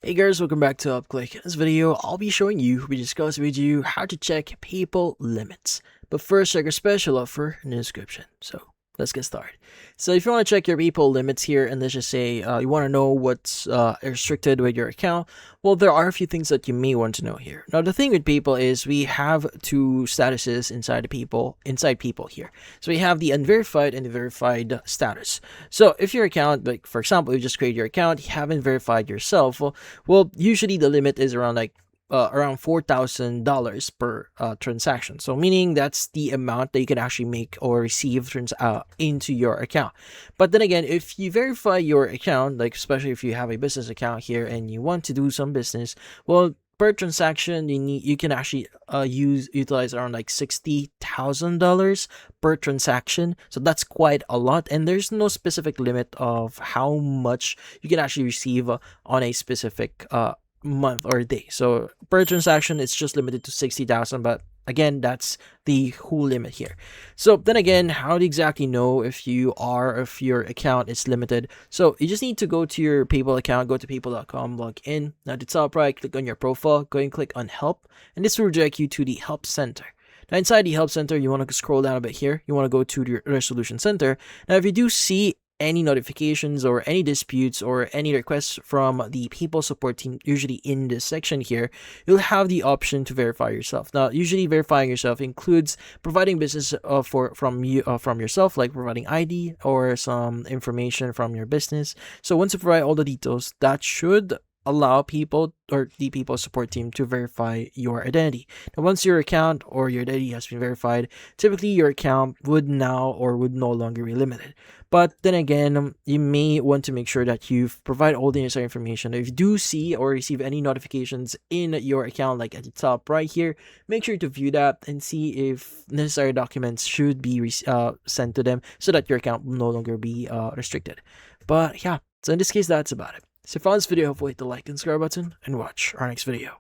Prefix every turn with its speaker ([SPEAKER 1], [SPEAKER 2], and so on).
[SPEAKER 1] Hey guys, welcome back to UpClick. In this video, I'll be showing you, we discuss with you how to check PayPal limits. But first, check our special offer in the description. So let's get started. So if you want to check your PayPal limits here, and let's just say you want to know what's restricted with your account, well, there are a few things that you may want to know here. Now, the thing with PayPal is we have two statuses inside PayPal here. So we have the unverified and the verified status. So if your account, like for example, you just create your account, you haven't verified yourself, well, usually the limit is around around $4,000 per transaction. So meaning that's the amount that you can actually make or receive into your account. But then again, if you verify your account, like especially if you have a business account here and you want to do some business, well, per transaction you can actually utilize around like $60,000 per transaction. So that's quite a lot, and there's no specific limit of how much you can actually receive on a specific month or day. So per transaction it's just limited to 60,000, but again, that's the whole limit here. So then again, how do you exactly know if your account is limited? So you just need to go to your PayPal account, go to paypal.com, log in. Now at the top right, click on your profile, go and click on help, and this will redirect you to the help center. Now inside the help center, you want to scroll down a bit here. You want to go to the resolution center. Now if you do see any notifications or any disputes or any requests from the PayPal support team, usually in this section here, you'll have the option to verify yourself. Now, usually verifying yourself includes providing business from yourself, like providing ID or some information from your business. So once you provide all the details, that should allow people or the PayPal support team to verify your identity. Now, once your account or your identity has been verified, typically your account would no longer be limited. But then again, you may want to make sure that you've provided all the necessary information. If you do see or receive any notifications in your account, like at the top right here, make sure to view that and see if necessary documents should be sent to them so that your account will no longer be restricted. But yeah, so in this case, that's about it. So if you found this video helpful, hit the like and subscribe button and watch our next video.